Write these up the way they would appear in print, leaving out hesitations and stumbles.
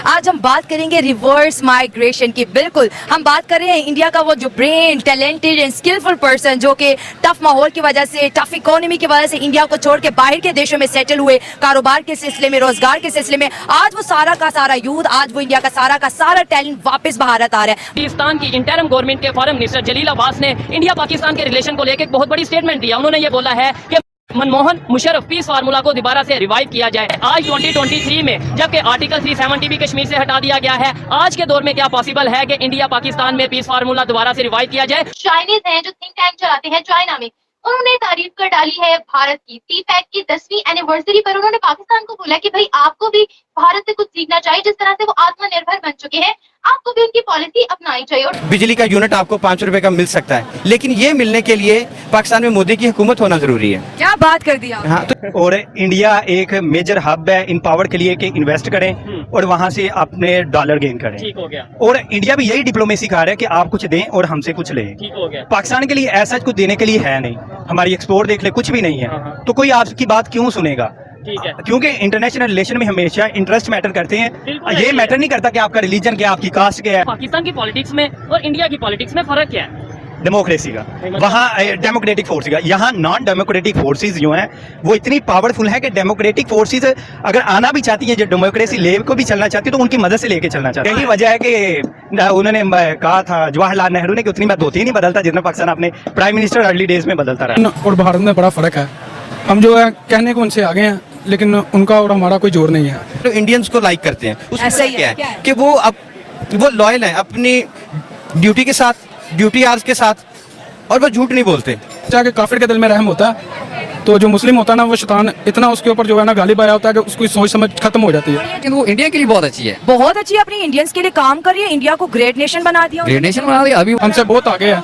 आज हम बात करेंगे रिवर्स माइग्रेशन की। बिल्कुल, हम बात कर रहे हैं इंडिया का वो जो brain, talented and skilful person जो कि टफ माहौल की वजह से, टफ इकोनॉमी की वजह से इंडिया को छोड़ के बाहर के देशों में सेटल हुए, कारोबार के सिलसिले में, रोजगार के सिलसिले में। आज वो सारा का सारा यूथ, आज वो इंडिया का सारा टैलेंट वापस भारत आ रहा है। पाकिस्तान की इंटरिम गवर्नमेंट के फॉरेन मिनिस्टर जलील अब्बास ने इंडिया पाकिस्तान के रिलेशन को लेकर एक बहुत बड़ी स्टेटमेंट दिया। उन्होंने ये बोला है कि मनमोहन मुशर्रफ पीस फार्मूला को दोबारा से रिवाइव किया जाए। आज 2023 में जबकि आर्टिकल 370 भी कश्मीर से हटा दिया गया है, आज के दौर में क्या पॉसिबल है कि इंडिया पाकिस्तान में पीस फार्मूला दोबारा से रिवाइव किया जाए? चाइनीज हैं जो थिंक टैंक चलाते हैं चाइना में, उन्होंने तारीफ कर डाली है भारत की। सीपैक की 10वीं एनिवर्सरी पर उन्होंने पाकिस्तान को बोला कि भाई आपको भी भारत से कुछ सीखना चाहिए। जिस तरह से वो आत्मनिर्भर बन चुके हैं, आपको भी उनकी पॉलिसी अपनानी चाहिए। और बिजली का यूनिट आपको 5 रुपए का मिल सकता है, लेकिन ये मिलने के लिए पाकिस्तान में मोदी की हुकूमत होना जरूरी है। क्या बात कर दिया। हाँ, तो और इंडिया एक मेजर हब है इन पावर के लिए कि इन्वेस्ट करें और वहां से अपने डॉलर गेन करें। ठीक हो गया, और इंडिया भी यही डिप्लोमेसी कर रहा है कि आप कुछ दें और हमसे कुछ लें। ठीक हो गया। पाकिस्तान के लिए ऐसा कुछ देने के लिए है नहीं, हमारी एक्सपोर्ट देख ले कुछ भी नहीं है, तो कोई आपकी बात क्यों सुनेगा? ठीक है। क्योंकि इंटरनेशनल रिलेशन में हमेशा इंटरेस्ट मैटर करते हैं। बिल्कुल ये है। मैटर नहीं करता कि आपका रिलीजन क्या, आपकी कास्ट क्या है। पाकिस्तान की पॉलिटिक्स में और इंडिया की पॉलिटिक्स में फर्क क्या है? डेमोक्रेसी का, वहाँ डेमोक्रेटिक फोर्स का, यहाँ नॉन डेमोक्रेटिक फोर्सेस जो हैं वो इतनी पावरफुल है कि डेमोक्रेटिक फोर्सेस अगर आना भी चाहती है, जो डेमोक्रेसी ले को भी चलना चाहती है, तो उनकी मदद से लेके चलना चाहती है। यही वजह है कि उन्होंने कहा था जवाहरलाल नेहरू ने कि उतनी बात होती ही नहीं बदलता जितना पाकिस्तान अपने प्राइम मिनिस्टर अर्ली डेज में बदलता रहा। और भारत में बड़ा फर्क है। हम जो है कहने को उनसे आगे हैं, लेकिन उनका और हमारा कोई जोर नहीं है। तो इंडियंस को लाइक करते हैं, उसमें ऐसा ही क्या है, है कि वो लॉयल है अपनी ड्यूटी के साथ, ड्यूटी आवर्स के साथ, और वो झूठ नहीं बोलते। चाहे काफिर के दिल में रहम होता है, तो जो मुस्लिम होता है ना, वो शैतान इतना उसके ऊपर जो है ना गालिब आया होता है कि उसकी सोच समझ खत्म हो जाती है। लेकिन वो इंडिया के लिए बहुत अच्छी है, बहुत अच्छी अपनी इंडियंस के लिए काम कर रही है, इंडिया को ग्रेट नेशन बना दिया। ग्रेट नेशन बना दिया। अभी हमसे बहुत आगे है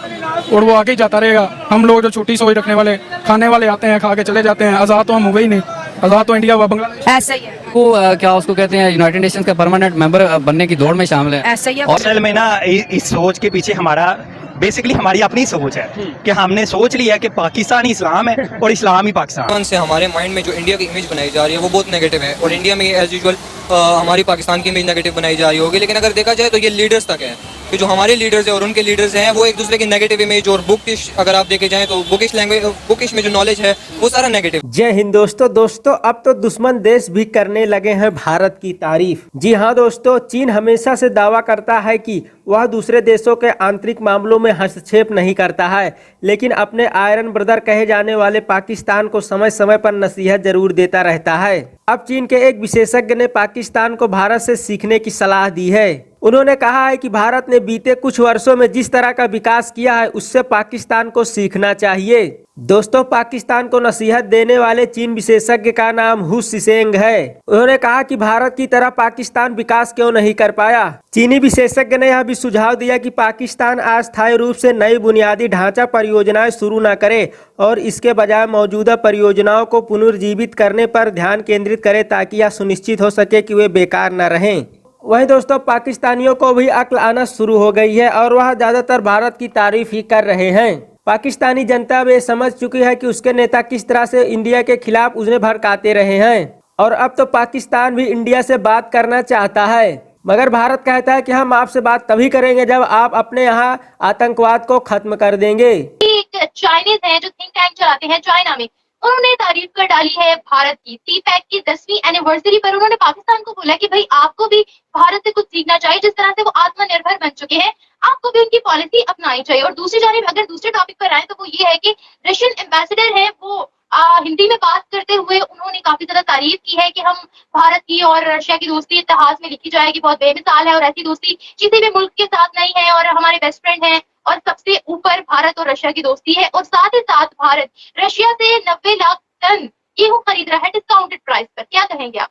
और वो आगे ही जाता रहेगा। हम लोग जो छोटी सोच रखने वाले, खाने वाले आते हैं, खा के चले जाते हैं। आज़ाद तो हम हुए ही नहीं, आज़ाद तो इंडिया हुआ बांग्लादेश। ऐसा ही है, वो क्या उसको कहते हैं, यूनाइटेड नेशंस का परमानेंट मेंबर बनने की दौड़ में शामिल है। ऐसा ही है। असल में ना इस सोच के पीछे हमारा बेसिकली हमारी अपनी सोच है कि हमने सोच लिया कि पाकिस्तान ही इस्लाम है और इस्लाम ही पाकिस्तान। से हमारे माइंड में जो इंडिया की इमेज बनाई जा रही है वो बहुत नेगेटिव है, और इंडिया में एज यूजुअल हमारी पाकिस्तान की इमेज नेगेटिव बनाई जा रही होगी। लेकिन अगर देखा जाए तो ये लीडर्स तक है कि जो हमारे लीडर्स हैं और उनके लीडर्स हैं वो एक दूसरे की नेगेटिव इमेज और बुकिश, अगर आप देखे जाएं तो बुकिश लैंग्वेज, बुकिश में जो नॉलेज है वो सारा नेगेटिव। जय हिंद दोस्तों, अब तो दुश्मन देश भी करने लगे हैं भारत की तारीफ। जी हाँ दोस्तों, चीन हमेशा से दावा करता है कि वह दूसरे देशों के आंतरिक मामलों में हस्तक्षेप नहीं करता है, लेकिन अपने आयरन ब्रदर कहे जाने वाले पाकिस्तान को समय समय पर नसीहत जरूर देता रहता है। अब चीन के एक विशेषज्ञ ने पाकिस्तान को भारत से सीखने की सलाह दी है। उन्होंने कहा है कि भारत ने बीते कुछ वर्षों में जिस तरह का विकास किया है उससे पाकिस्तान को सीखना चाहिए। दोस्तों, पाकिस्तान को नसीहत देने वाले चीन विशेषज्ञ का नाम हु शिसेंग है। उन्होंने कहा कि भारत की तरह पाकिस्तान विकास क्यों नहीं कर पाया। चीनी विशेषज्ञ ने यह भी सुझाव दिया कि पाकिस्तान अस्थायी रूप से नई बुनियादी ढांचा परियोजनाएं शुरू न करे और इसके बजाय मौजूदा परियोजनाओं को पुनर्जीवित करने पर ध्यान केंद्रित करे, ताकि यह सुनिश्चित हो सके कि वे बेकार न रहें। वहीं दोस्तों, पाकिस्तानियों को भी अक्ल आना शुरू हो गई है और वह ज्यादातर भारत की तारीफ ही कर रहे हैं। पाकिस्तानी जनता वे समझ चुकी है कि उसके नेता किस तरह से इंडिया के खिलाफ उन्हें भड़काते रहे हैं, और अब तो पाकिस्तान भी इंडिया से बात करना चाहता है। मगर भारत कहता है कि हम आपसे बात तभी करेंगे जब आप अपने यहाँ आतंकवाद को खत्म कर देंगे। एक चाइनीज हैं जो थिंक टैंक चलाते हैं चाइना में, उन्होंने तारीफ कर डाली है भारत की। सीपैक की 10वीं एनिवर्सरी पर उन्होंने पाकिस्तान को बोला कि भाई आपको भी भारत से कुछ सीखना चाहिए। जिस तरह से वो आत्मनिर्भर बन चुके हैं, आपको भी उनकी पॉलिसी अपनानी चाहिए। और दूसरी जानिब अगर दूसरे टॉपिक पर आए तो वो ये है कि रशियन एम्बेसडर है, वो हिंदी में बात करते हुए उन्होंने काफी ज्यादा तारीफ की है कि हम भारत की और रशिया की दोस्ती इतिहास में लिखी जाएगी, बहुत बेमिसाल है और ऐसी दोस्ती किसी भी मुल्क के साथ नहीं है, और हमारे बेस्ट फ्रेंड हैं और सबसे ऊपर भारत और रशिया की दोस्ती है। और साथ ही साथ भारत रशिया से 90 लाख टन गेहूं खरीद रहा है डिस्काउंटेड प्राइस पर। क्या कहेंगे आप?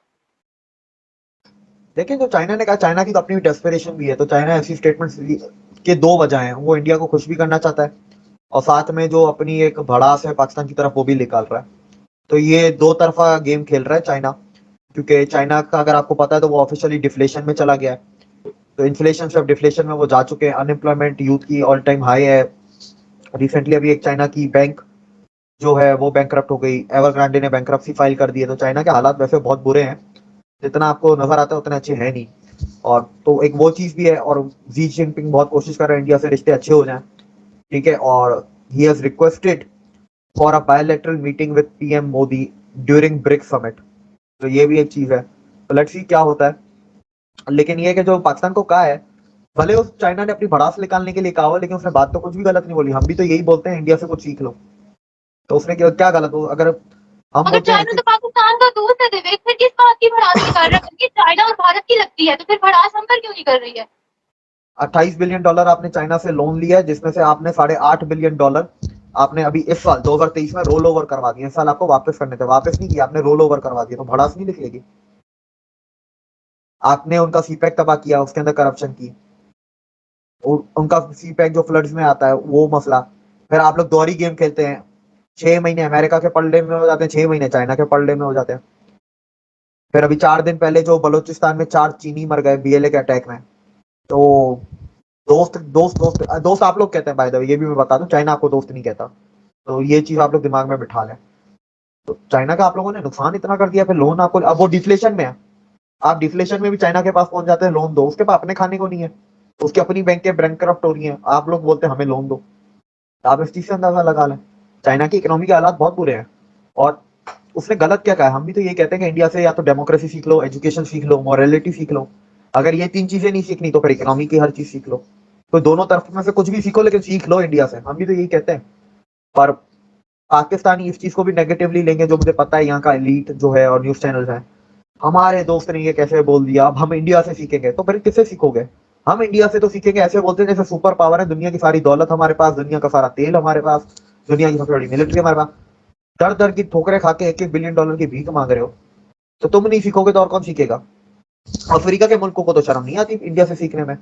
देखिए, जो चाइना ने कहा, चाइना की तो अपनी डेस्परेशन भी है। तो चाइना ऐसी स्टेटमेंट्स के दो वजह हैं, वो इंडिया को खुश भी करना चाहता है और साथ में जो अपनी एक भड़ास है पाकिस्तान की तरफ वो भी निकाल रहा है। तो ये दो तरफा गेम खेल रहा है चाइना, क्योंकि चाइना का अगर आपको पता है तो वो ऑफिशियली डिफ्लेशन में चला गया है। तो इन्फ्लेशन से अब डिफ्लेशन में वो जा चुके हैं। अनएम्प्लॉयमेंट यूथ की ऑल टाइम हाई है। रिसेंटली अभी एक चाइना की बैंक जो है वो बैंकरप्ट हो गई, एवरग्रांडे ने बैंकरप्सी फाइल कर दी है। तो चाइना के हालात वैसे बहुत बुरे हैं, जितना आपको नजर आता है उतने अच्छे हैं नहीं। और तो एक वो चीज भी है। और जी जिनपिंग बहुत कोशिश कर रहे हैं इंडिया से रिश्ते अच्छे हो जाएं, ठीक है। और he has requested for a bilateral meeting with PM Modi during BRICS summit. तो ये भी एक चीज है, तो लेट्स सी क्या होता है। लेकिन ये कि जो पाकिस्तान को कहा है, भले उस चाइना ने अपनी भड़ास निकालने के लिए कहा हो, लेकिन उसने बात तो कुछ भी गलत नहीं बोली। हम भी तो यही बोलते हैं इंडिया से कुछ सीख लो, तो उसने क्या गलत हो? अगर हम अगर बोलते हैं चाइना तो पाकिस्तान का दोस्त है विवेक, फिर किस बात की भड़ास निकाल रहा है? क्योंकि चाइना और भारत की लगती है, तो फिर भड़ास हम पर क्यों नहीं कर रही है? $28 बिलियन आपने चाइना से लोन लिया है, जिसमें से आपने $8.5 बिलियन आपने अभी इस साल 2023 में रोल ओवर करवा दिए। इस साल आपको वापस करने थे, वापस नहीं किया आपने, रोल ओवर करवा दिया। तो भड़ास नहीं निकलेगी? आपने उनका सीपैक तबाह किया, उसके अंदर करप्शन की, उनका सीपैक जो फ्लड्स में आता है वो मसला। फिर आप लोग दोहरी गेम खेलते हैं, 6 महीने अमेरिका के पलड़े में हो जाते हैं, 6 महीने चाइना के पलड़े में हो जाते हैं। फिर अभी 4 दिन पहले जो बलूचिस्तान में 4 चीनी मर गए बीएलए के अटैक में। तो दोस्त दोस्त दोस्त दोस्त आप लोग कहते हैं, बाय द वे ये भी मैं बता दूं, चाइना आपको दोस्त नहीं कहता। तो ये चीज आप लोग दिमाग में बिठा लें। तो चाइना का आप लोगों ने नुकसान इतना कर दिया, फिर लोन आपको, अब वो डिफ्लेशन में है, आप डिफ्लेशन में भी चाइना के पास पहुंच जाते हैं, लोन दो, उसके पास अपने खाने को नहीं है, उसकी अपनी बैंक बैंकरप्ट हो रही है, आप लोग बोलते हैं हमें लोन दो। आप इस चीज से अंदाजा लगा लें, चाइना की इकोनॉमी के हालात बहुत बुरे हैं। और उसने गलत क्या कहा? हम भी तो ये कहते हैं कि इंडिया से या तो डेमोक्रेसी सीख लो, एजुकेशन सीख लो, मॉरलिटी सीख लो। अगर ये 3 चीजें नहीं सीखनी तो फिर इकोनॉमी की हर चीज सीख लो। तो दोनों तरफ में से कुछ भी सीखो, लेकिन सीख लो इंडिया से, हम भी तो यही कहते हैं। पर पाकिस्तानी इस चीज को भी नेगेटिवली लेंगे, जो मुझे पता है यहाँ का एलीट जो है और न्यूज चैनल है, हमारे दोस्त ने ये कैसे बोल दिया, अब हम इंडिया से सीखेंगे। तो फिर किससे सीखोगे? हम इंडिया से तो सीखेंगे, ऐसे बोलते हैं जैसे सुपर पावर है, दुनिया की सारी दौलत हमारे पास, दुनिया का सारा तेल हमारे पास, दुनिया की सबसे बड़ी मिलिट्री हमारे पास। दर दर की ठोकरें खा के $1-1 बिलियन की भीख मांग रहे हो, तो तुम नहीं सीखोगे तो और कौन सीखेगा? अफ्रीका के मुल्कों को तो शर्म नहीं आती इंडिया से सीखने में।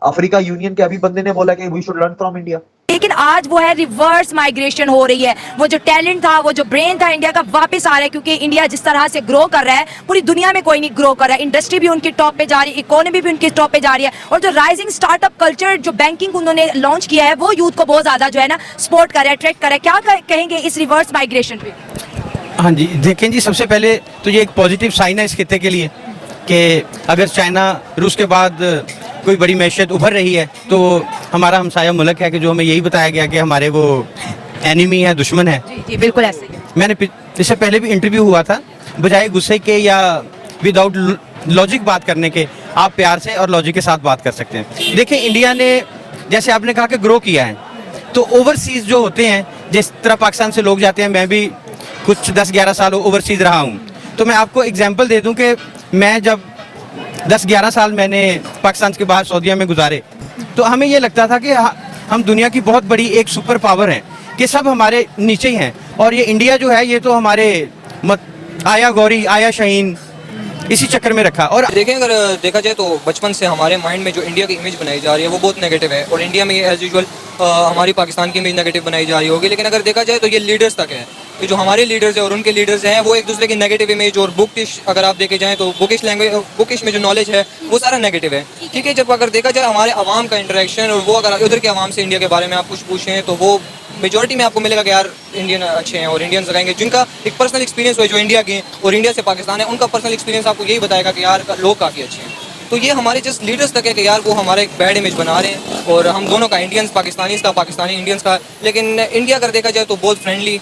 अफ्रीका यूनियन के अभी बंदे ने बोला कि we should learn from India. लेकिन आज वो है रिवर्स माइग्रेशन हो रही है। वो जो टैलेंट था, वो जो ब्रेन था इंडिया का वापस आ रहा है, क्योंकि इंडिया जिस तरह से ग्रो कर रहा है पूरी दुनिया में कोई नहीं ग्रो कर रहा है। इंडस्ट्री भी उनकी टॉप पे जा रही है, इकोनॉमी भी उनकी टॉप पे जा रही है, और जो राइजिंग स्टार्टअप कल्चर, जो बैंकिंग उन्होंने लॉन्च किया है, वो यूथ को बहुत ज्यादा जो है ना सपोर्ट कर रहा है, अट्रैक्ट कर रहा है। क्या कहेंगे इस रिवर्स माइग्रेशन पे? हाँ जी, देखें जी, सबसे पहले तो ये एक पॉजिटिव साइन है इस खित्ते के लिए कि अगर चाइना रूस के बाद कोई बड़ी मैशियत उभर रही है, तो हमारा हमसाया मुल्क है कि जो हमें यही बताया गया कि हमारे वो एनिमी है, दुश्मन है। जी जी बिल्कुल ऐसे ही। मैंने इससे पहले भी इंटरव्यू हुआ था, बजाय गुस्से के या विदाउट लॉजिक बात करने के, आप प्यार से और लॉजिक के साथ बात कर सकते हैं। देखिए, इंडिया ने जैसे आपने कहा कि ग्रो किया है, तो ओवरसीज़ जो होते हैं, जिस तरह पाकिस्तान से लोग जाते हैं, मैं भी कुछ 10-11 साल ओवरसीज़ रहा हूँ, तो मैं आपको एग्जांपल दे दूँ कि मैं जब 10-11 साल मैंने पाकिस्तान के बाहर सऊदीया में गुजारे, तो हमें ये लगता था कि हम दुनिया की बहुत बड़ी एक सुपर पावर हैं, कि सब हमारे नीचे ही हैं, और ये इंडिया जो है ये तो हमारे आया गौरी आया शाहीन इसी चक्कर में रखा। और देखें, अगर देखा जाए तो बचपन से हमारे माइंड में जो इंडिया की इमेज बनाई जा रही है वो बहुत नेगेटिव है, और इंडिया में एज यूजुअल हमारी पाकिस्तान की इमेज नेगेटिव बनाई जा रही होगी। लेकिन अगर देखा जाए तो ये लीडर्स तक है कि जो हमारे लीडर्स हैं और उनके लीडर्स हैं, वो एक दूसरे की नेगेटिव इमेज और बुकिश, अगर आप देखे जाएँ तो बुकिश लैंग्वेज, बुकिश में जो नॉलेज है वो सारा नेगेटिव है। ठीक है, जब अगर देखा जाए हमारे आवाम का इंटरेक्शन, और वो अगर उधर के आवाम से इंडिया के बारे में आप कुछ पूछें तो वो मेजॉरिटी में आपको मिलेगा कि यार इंडियन अच्छे हैं, और इंडियंस रहेंगे जिनका एक पर्सनल एक्सपीरियंस हुआ जो इंडिया के और इंडिया से पाकिस्तान है, उनका पर्सनल एक्सपीरियंस आपको यही बताएगा कि यार लोग काफ़ी अच्छे हैं। तो ये हमारे जस्ट लीडर्स तक है कि यार वो हमारा एक बैड इमेज बना रहे हैं, और हम दोनों का, इंडियंस पाकिस्तानीज का, पाकिस्तानी इंडियंस का। लेकिन इंडिया अगर देखा जाए तो बहुत फ्रेंडली